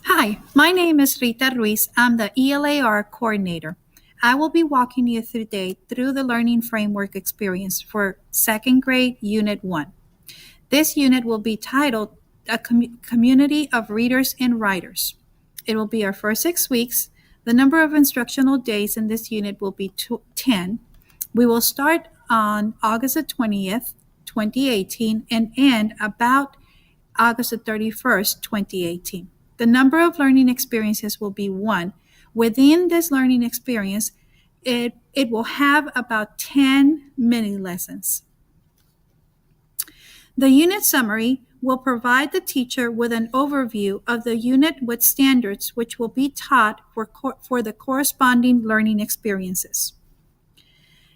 Hi, my name is Rita Ruiz. I'm the ELAR coordinator. I will be walking you today through the learning framework experience for second grade Unit 1. This unit will be titled A Community of Readers and Writers. It will be our first 6 weeks. The number of instructional days in this unit will be 10. We will start on August the 20th, 2018, and end about August the 31st, 2018. The number of learning experiences will be 1. Within this learning experience, it will have about 10 mini lessons. The unit summary will provide the teacher with an overview of the unit with standards which will be taught for the corresponding learning experiences.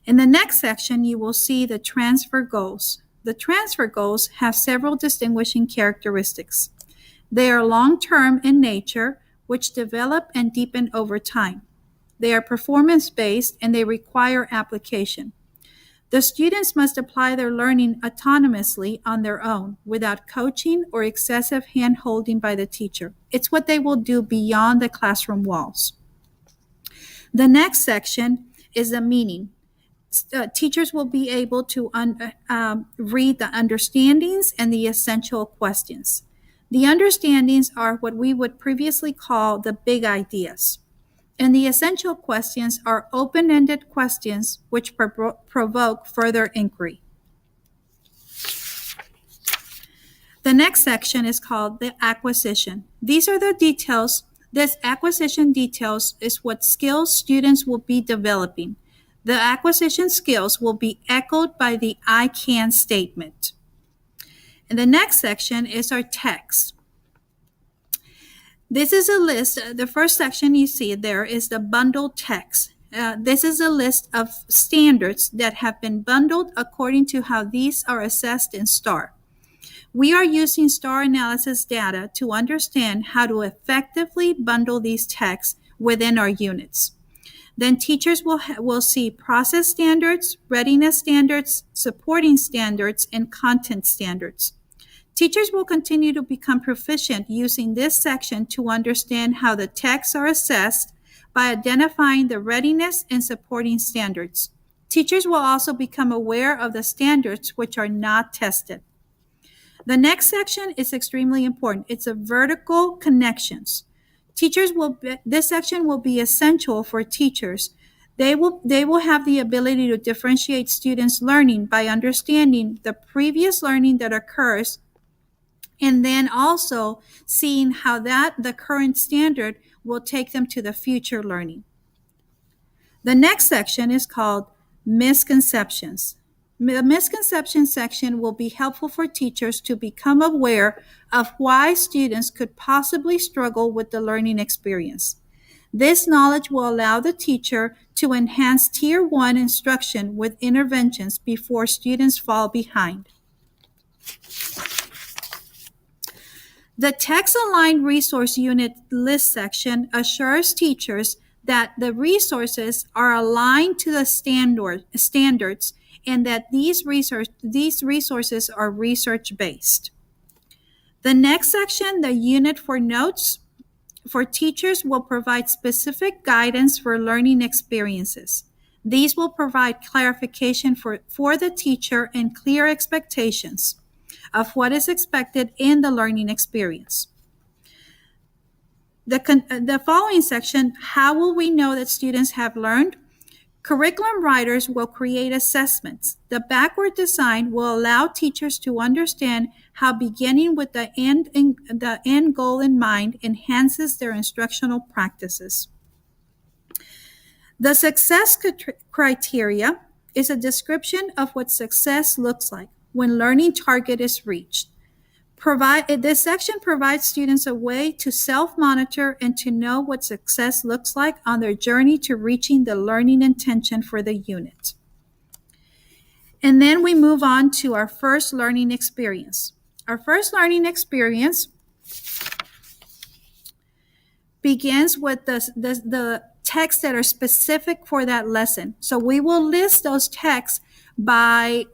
In the next section, you will see the transfer goals. The transfer goals have several distinguishing characteristics. They are long-term in nature, which develop and deepen over time. They are performance-based and they require application. The students must apply their learning autonomously on their own without coaching or excessive hand-holding by the teacher. It's what they will do beyond the classroom walls. The next section is the meaning. Teachers will be able to read the understandings and the essential questions. The understandings are what we would previously call the big ideas. And the essential questions are open-ended questions which provoke further inquiry. The next section is called the acquisition. These are the details. This acquisition details is what skills students will be developing. The acquisition skills will be echoed by the I can statement. And the next section is our text. This is a list. The first section you see there is the bundled text. This is a list of standards that have been bundled according to how these are assessed in STAR. We are using STAR analysis data to understand how to effectively bundle these texts within our units. Then teachers will see process standards, readiness standards, supporting standards, and content standards. Teachers will continue to become proficient using this section to understand how the texts are assessed by identifying the readiness and supporting standards. Teachers will also become aware of the standards which are not tested. The next section is extremely important. It's a vertical connections. This section will be essential for teachers. They will have the ability to differentiate students' learning by understanding the previous learning that occurs and then also seeing how the current standard will take them to the future learning. The next section is called misconceptions. The misconception section will be helpful for teachers to become aware of why students could possibly struggle with the learning experience. This knowledge will allow the teacher to enhance Tier 1 instruction with interventions before students fall behind. The text-aligned resource unit list section assures teachers that the resources are aligned to the standards and that these resources are research-based. The next section, the unit for notes for teachers, will provide specific guidance for learning experiences. These will provide clarification for the teacher and clear expectations of what is expected in the learning experience. The following section, how will we know that students have learned? Curriculum writers will create assessments. The backward design will allow teachers to understand how beginning with the end goal in mind enhances their instructional practices. The success criteria is a description of what success looks like when learning target is reached. This section provides students a way to self-monitor and to know what success looks like on their journey to reaching the learning intention for the unit. And then we move on to our first learning experience. Our first learning experience begins with the texts that are specific for that lesson. So we will list those texts by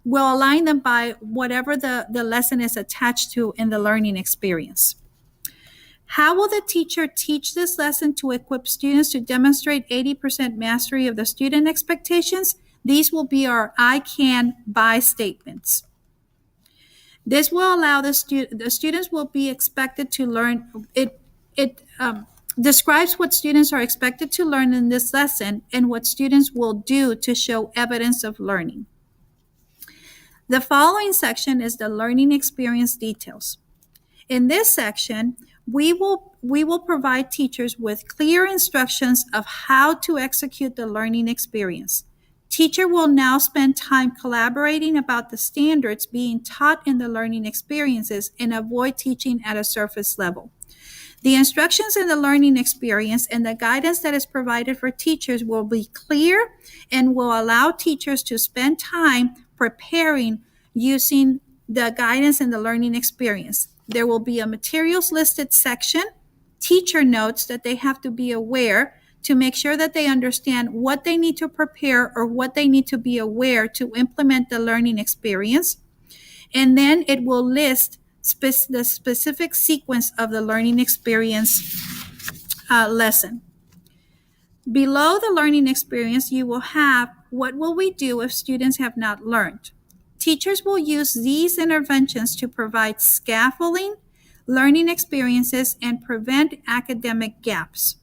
we'll align them by whatever the lesson is attached to in the learning experience. How will the teacher teach this lesson to equip students to demonstrate 80% mastery of the student expectations? These will be our I can by statements. This will allow the students will be expected to learn. It describes what students are expected to learn in this lesson and what students will do to show evidence of learning. The following section is the learning experience details. In this section, we will provide teachers with clear instructions of how to execute the learning experience. Teacher will now spend time collaborating about the standards being taught in the learning experiences and avoid teaching at a surface level. The instructions in the learning experience and the guidance that is provided for teachers will be clear and will allow teachers to spend time preparing using the guidance in the learning experience. There will be a materials listed section, teacher notes that they have to be aware to make sure that they understand what they need to prepare or what they need to be aware to implement the learning experience. And then it will list the specific sequence of the learning experience lesson. Below the learning experience, you will have what will we do if students have not learned. Teachers will use these interventions to provide scaffolding, learning experiences, and prevent academic gaps.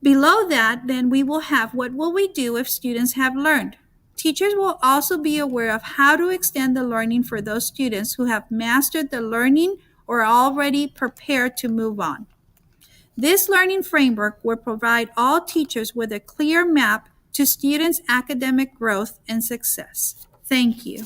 Below that, then we will have what will we do if students have learned. Teachers will also be aware of how to extend the learning for those students who have mastered the learning or are already prepared to move on. This learning framework will provide all teachers with a clear map to students' academic growth and success. Thank you.